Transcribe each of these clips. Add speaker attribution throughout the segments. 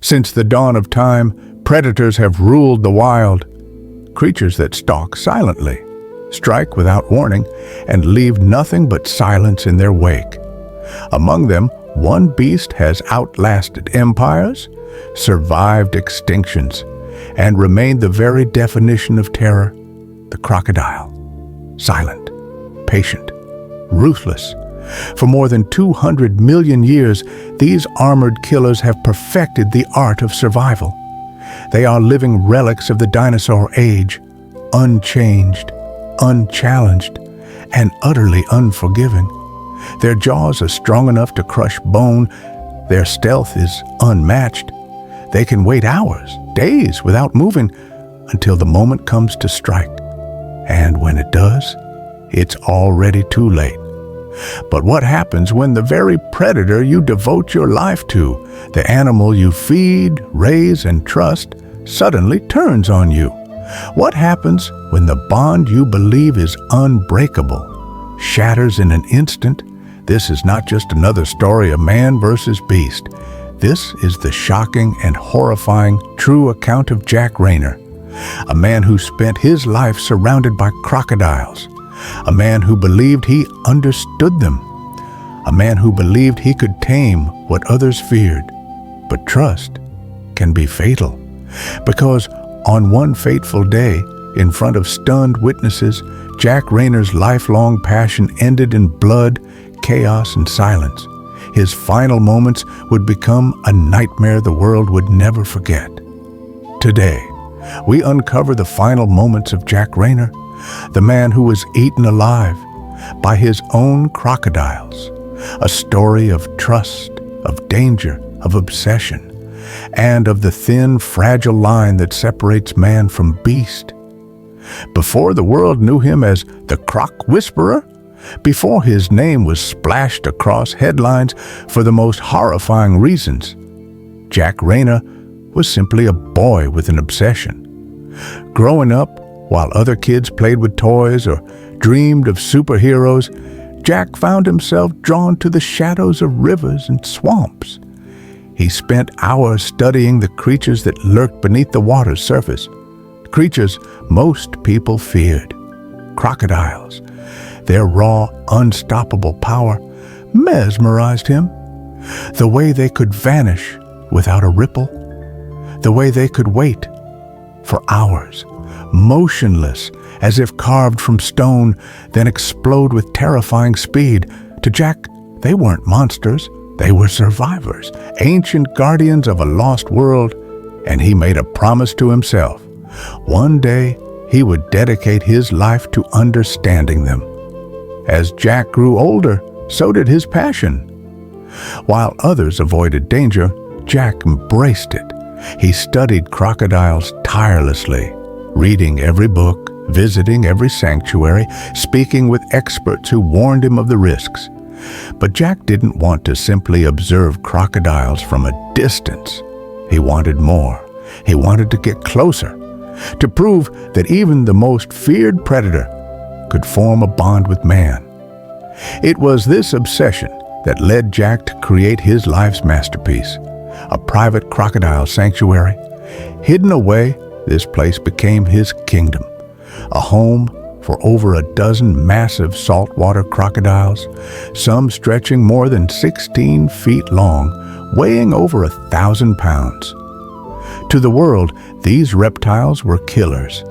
Speaker 1: Since the dawn of time, predators have ruled the wild. Creatures that stalk silently, strike without warning, and leave nothing but silence in their wake. Among them, one beast has outlasted empires, survived extinctions, and remained the very definition of terror: the crocodile. Silent, patient, ruthless. For more than 200 million years, these armored killers have perfected the art of survival. They are living relics of the dinosaur age, unchanged, unchallenged, and utterly unforgiving. Their jaws are strong enough to crush bone. Their stealth is unmatched. They can wait hours, days without moving until the moment comes to strike. And when it does, it's already too late. But what happens when the very predator you devote your life to, the animal you feed, raise, and trust, suddenly turns on you? What happens when the bond you believe is unbreakable shatters in an instant? This is not just another story of man versus beast. This is the shocking and horrifying true account of Jack Rayner, a man who spent his life surrounded by crocodiles, a man who believed he understood them, a man who believed he could tame what others feared. But trust can be fatal, because on one fateful day, in front of stunned witnesses, Jack Rayner's lifelong passion ended in blood, chaos, and silence. His final moments would become a nightmare the world would never forget. Today, we uncover the final moments of Jack Rayner, the man who was eaten alive by his own crocodiles, a story of trust, of danger, of obsession, and of the thin, fragile line that separates man from beast. Before the world knew him as the Croc Whisperer, before his name was splashed across headlines for the most horrifying reasons, Jack Rayner was simply a boy with an obsession. Growing up, while other kids played with toys or dreamed of superheroes, Jack found himself drawn to the shadows of rivers and swamps. He spent hours studying the creatures that lurked beneath the water's surface, creatures most people feared: crocodiles. Their raw, unstoppable power mesmerized him. The way they could vanish without a ripple, the way they could wait for hours, motionless as if carved from stone, then explode with terrifying speed. To Jack, they weren't monsters, they were survivors, ancient guardians of a lost world, and he made a promise to himself. One day, he would dedicate his life to understanding them. As Jack grew older, so did his passion. While others avoided danger, Jack embraced it. He studied crocodiles tirelessly, reading every book, visiting every sanctuary, speaking with experts who warned him of the risks. But Jack didn't want to simply observe crocodiles from a distance. He wanted more. He wanted to get closer, to prove that even the most feared predator could form a bond with man. It was this obsession that led Jack to create his life's masterpiece, a private crocodile sanctuary. Hidden away, this place became his kingdom, a home for over a dozen massive saltwater crocodiles, some stretching more than 16 feet long, weighing over 1,000 pounds. To the world, these reptiles were killers.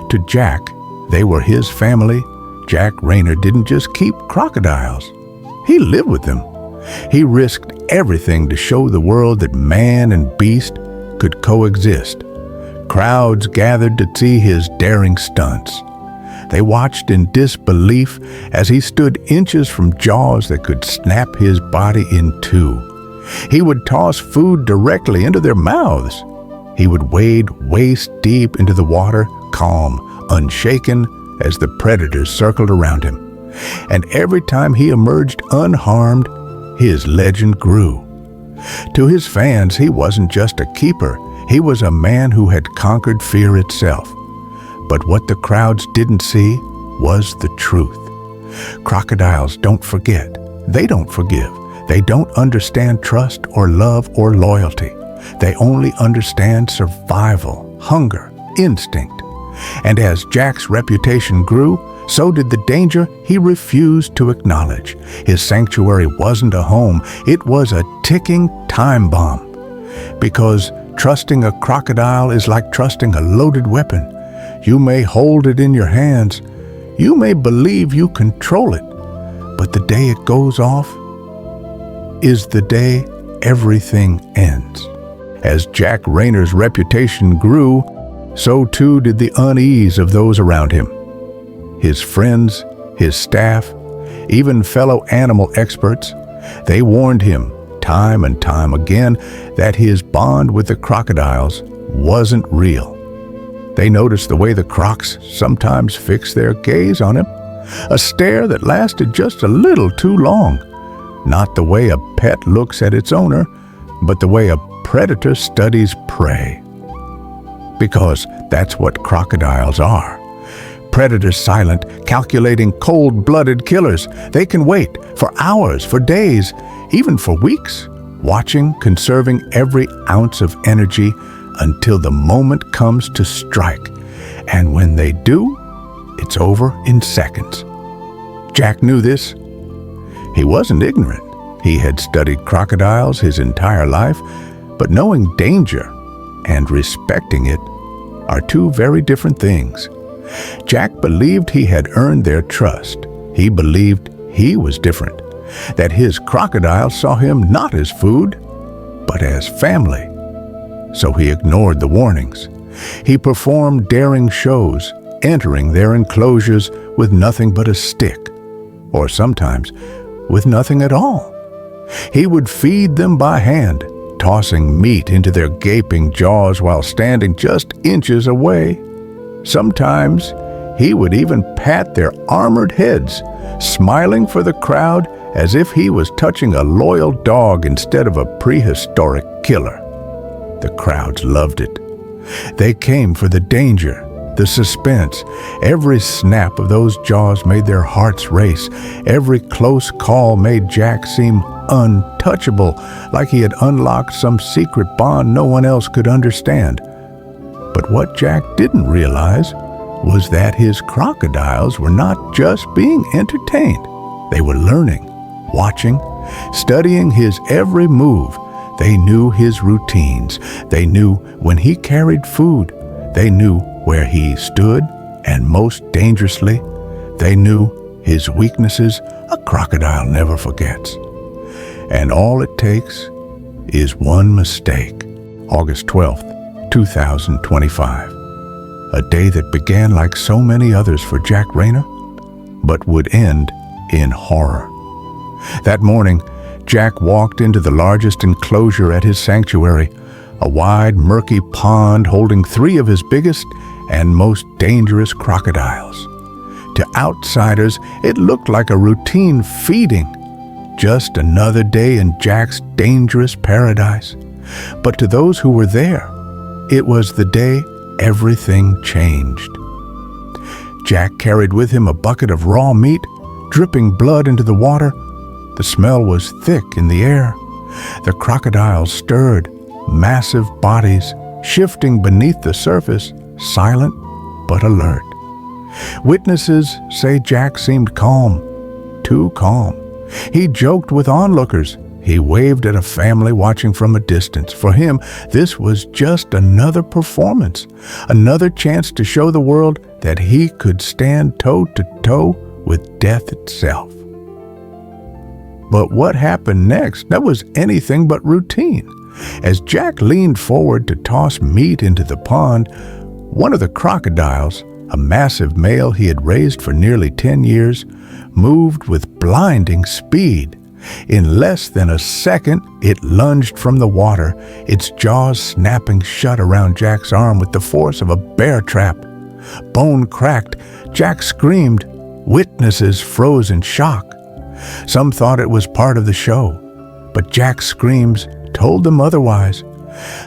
Speaker 1: To Jack, they were his family. Jack Rayner didn't just keep crocodiles. He lived with them. He risked everything to show the world that man and beast could coexist. Crowds gathered to see his daring stunts. They watched in disbelief as he stood inches from jaws that could snap his body in two. He would toss food directly into their mouths. He would wade waist deep into the water, calm, unshaken, as the predators circled around him. And every time he emerged unharmed, his legend grew. To his fans, he wasn't just a keeper. He was a man who had conquered fear itself. But what the crowds didn't see was the truth. Crocodiles don't forget. They don't forgive. They don't understand trust or love or loyalty. They only understand survival, hunger, instinct. And as Jack's reputation grew, so did the danger he refused to acknowledge. His sanctuary wasn't a home, it was a ticking time bomb. Because trusting a crocodile is like trusting a loaded weapon. You may hold it in your hands, you may believe you control it, but the day it goes off is the day everything ends. As Jack Rayner's reputation grew, so too did the unease of those around him. His friends, his staff, even fellow animal experts, they warned him time and time again that his bond with the crocodiles wasn't real. They noticed the way the Crocs sometimes fixed their gaze on him, a stare that lasted just a little too long. Not the way a pet looks at its owner, but the way a predator studies prey. Because that's what crocodiles are. Predators, silent, calculating, cold-blooded killers. They can wait for hours, for days, even for weeks, watching, conserving every ounce of energy until the moment comes to strike. And when they do, it's over in seconds. Jack knew this. He wasn't ignorant. He had studied crocodiles his entire life, but knowing danger and respecting it are two very different things. Jack believed he had earned their trust. He believed he was different, that his crocodile saw him not as food, but as family. So he ignored the warnings. He performed daring shows, entering their enclosures with nothing but a stick, or sometimes with nothing at all. He would feed them by hand, tossing meat into their gaping jaws while standing just inches away. Sometimes he would even pat their armored heads, smiling for the crowd as if he was touching a loyal dog instead of a prehistoric killer. The crowds loved it. They came for the danger, the suspense. Every snap of those jaws made their hearts race. Every close call made Jack seem untouchable, like he had unlocked some secret bond no one else could understand. But what Jack didn't realize was that his crocodiles were not just being entertained. They were learning, watching, studying his every move. They knew his routines. They knew when he carried food. They knew where he stood, and most dangerously, they knew his weaknesses a crocodile never forgets. And all it takes is one mistake. August 12th, 2025. A day that began like so many others for Jack Rayner, but would end in horror. That morning, Jack walked into the largest enclosure at his sanctuary, a wide, murky pond holding 3 of his biggest and most dangerous crocodiles. To outsiders, it looked like a routine feeding, just another day in Jack's dangerous paradise. But to those who were there, it was the day everything changed. Jack carried with him a bucket of raw meat, dripping blood into the water. The smell was thick in the air. The crocodiles stirred, massive bodies shifting beneath the surface, silent but alert. Witnesses say Jack seemed calm, too calm. He joked with onlookers. He waved at a family watching from a distance. For him, this was just another performance, another chance to show the world that he could stand toe-to-toe with death itself. But what happened next? That was anything but routine. As Jack leaned forward to toss meat into the pond, one of the crocodiles, a massive male he had raised for nearly 10 years, moved with blinding speed. In less than a second, it lunged from the water, its jaws snapping shut around Jack's arm with the force of a bear trap. Bone cracked. Jack screamed. Witnesses froze in shock. Some thought it was part of the show, but Jack's screams told them otherwise.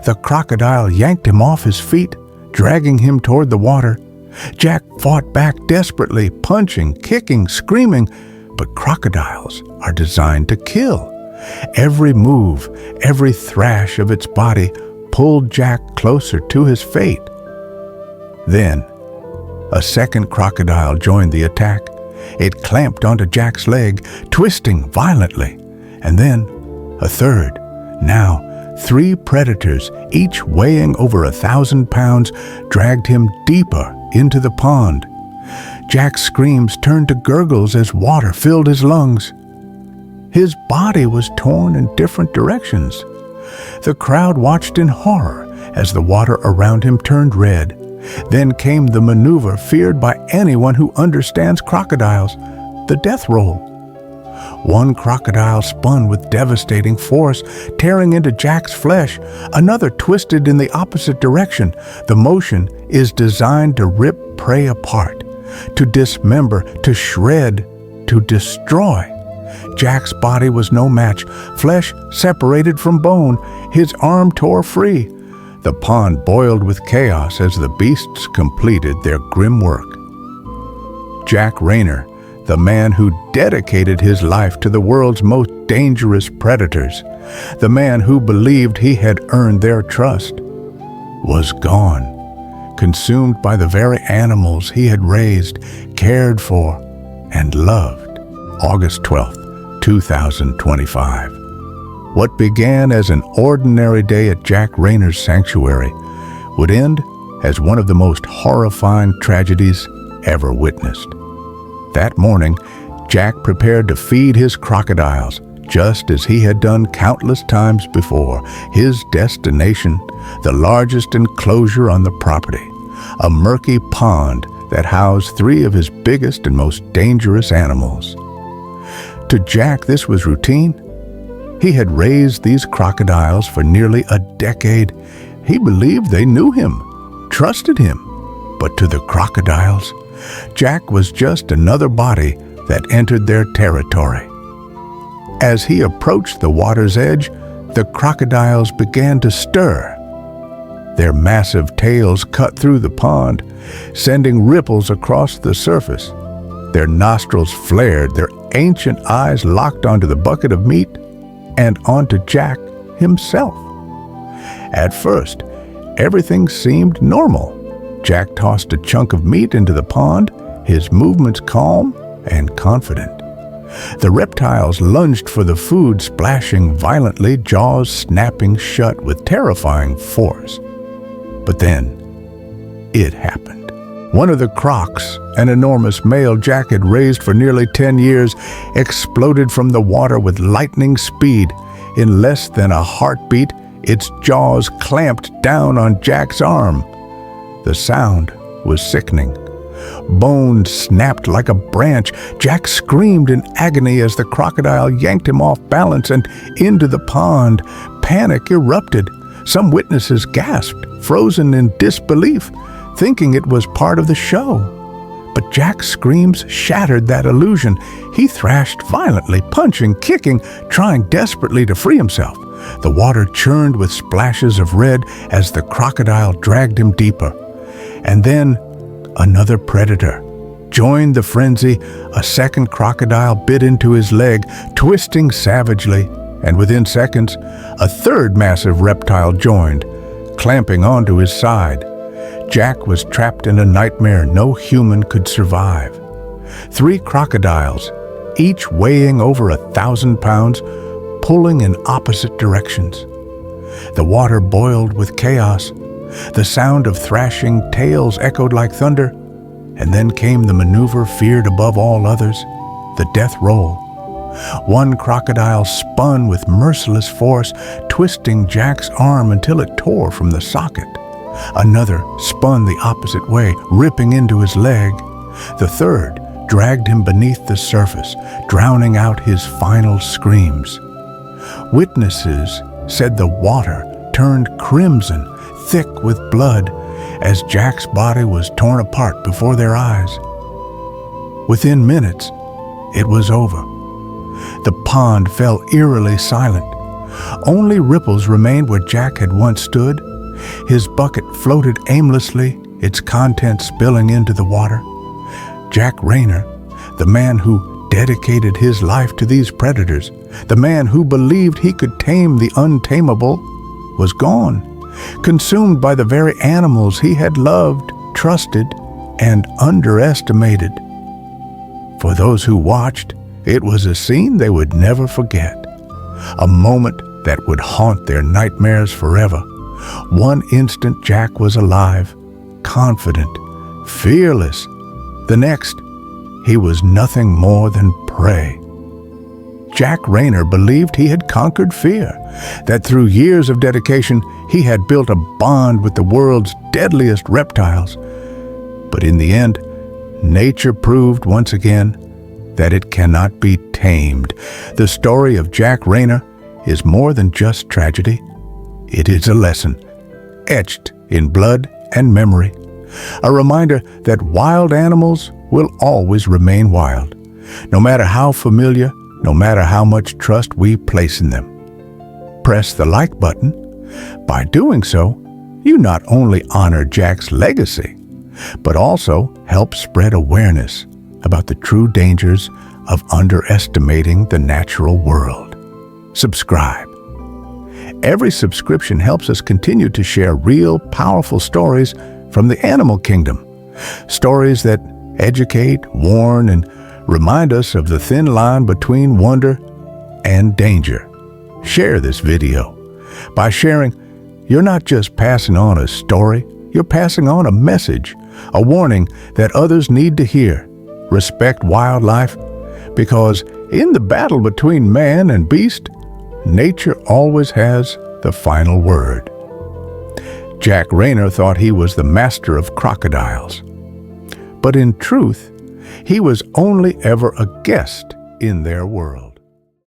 Speaker 1: The crocodile yanked him off his feet, dragging him toward the water. Jack fought back desperately, punching, kicking, screaming, but crocodiles are designed to kill. Every move, every thrash of its body pulled Jack closer to his fate. Then, a second crocodile joined the attack. It clamped onto Jack's leg, twisting violently. And then, a third. Now, 3 predators, each weighing over 1,000 pounds, dragged him deeper into the pond. Jack's screams turned to gurgles as water filled his lungs. His body was torn in different directions. The crowd watched in horror as the water around him turned red. Then came the maneuver feared by anyone who understands crocodiles, the death roll. One crocodile spun with devastating force, tearing into Jack's flesh. Another twisted in the opposite direction. The motion is designed to rip prey apart, to dismember, to shred, to destroy. Jack's body was no match, flesh separated from bone, his arm tore free. The pond boiled with chaos as the beasts completed their grim work. Jack Rayner, the man who dedicated his life to the world's most dangerous predators, the man who believed he had earned their trust, was gone, consumed by the very animals he had raised, cared for, and loved. August 12th, 2025. What began as an ordinary day at Jack Rayner's sanctuary would end as one of the most horrifying tragedies ever witnessed. That morning, Jack prepared to feed his crocodiles, just as he had done countless times before. His destination, the largest enclosure on the property, a murky pond that housed 3 of his biggest and most dangerous animals. To Jack, this was routine. He had raised these crocodiles for nearly a decade. He believed they knew him, trusted him. But to the crocodiles, Jack was just another body that entered their territory. As he approached the water's edge, the crocodiles began to stir. Their massive tails cut through the pond, sending ripples across the surface. Their nostrils flared, their ancient eyes locked onto the bucket of meat and onto Jack himself. At first, everything seemed normal. Jack tossed a chunk of meat into the pond, his movements calm and confident. The reptiles lunged for the food, splashing violently, jaws snapping shut with terrifying force. But then, it happened. One of the Crocs, an enormous male Jack had raised for nearly 10 years, exploded from the water with lightning speed. In less than a heartbeat, its jaws clamped down on Jack's arm. The sound was sickening. Bone snapped like a branch. Jack screamed in agony as the crocodile yanked him off balance and into the pond. Panic erupted. Some witnesses gasped, frozen in disbelief, thinking it was part of the show. But Jack's screams shattered that illusion. He thrashed violently, punching, kicking, trying desperately to free himself. The water churned with splashes of red as the crocodile dragged him deeper. And then another predator joined the frenzy. A second crocodile bit into his leg, twisting savagely, and within seconds, a third massive reptile joined, clamping onto his side. Jack was trapped in a nightmare no human could survive. 3 crocodiles, each weighing over 1,000 pounds, pulling in opposite directions. The water boiled with chaos. The sound of thrashing tails echoed like thunder, and then came the maneuver feared above all others, the death roll. One crocodile spun with merciless force, twisting Jack's arm until it tore from the socket. Another spun the opposite way, ripping into his leg. The third dragged him beneath the surface, drowning out his final screams. Witnesses said the water turned crimson, thick with blood, as Jack's body was torn apart before their eyes. Within minutes, it was over. The pond fell eerily silent. Only ripples remained where Jack had once stood. His bucket floated aimlessly, its contents spilling into the water. Jack Rayner, the man who dedicated his life to these predators, the man who believed he could tame the untamable, was gone. consumed by the very animals he had loved, trusted, and underestimated. For those who watched, it was a scene they would never forget, a moment that would haunt their nightmares forever. One instant Jack was alive, confident, fearless. The next, he was nothing more than prey. Jack Rayner believed he had conquered fear, that through years of dedication he had built a bond with the world's deadliest reptiles. But in the end, nature proved once again that it cannot be tamed. The story of Jack Rayner is more than just tragedy. It is a lesson, etched in blood and memory, a reminder that wild animals will always remain wild, no matter how familiar, no matter how much trust we place in them. Press the like button. By doing so, you not only honor Jack's legacy, but also help spread awareness about the true dangers of underestimating the natural world. Subscribe. Every subscription helps us continue to share real, powerful stories from the animal kingdom. Stories that educate, warn, and remind us of the thin line between wonder and danger. Share this video. By sharing, you're not just passing on a story, you're passing on a message, a warning that others need to hear. Respect wildlife, because in the battle between man and beast, nature always has the final word. Jack Rayner thought he was the master of crocodiles, but in truth, he was only ever a guest in their world.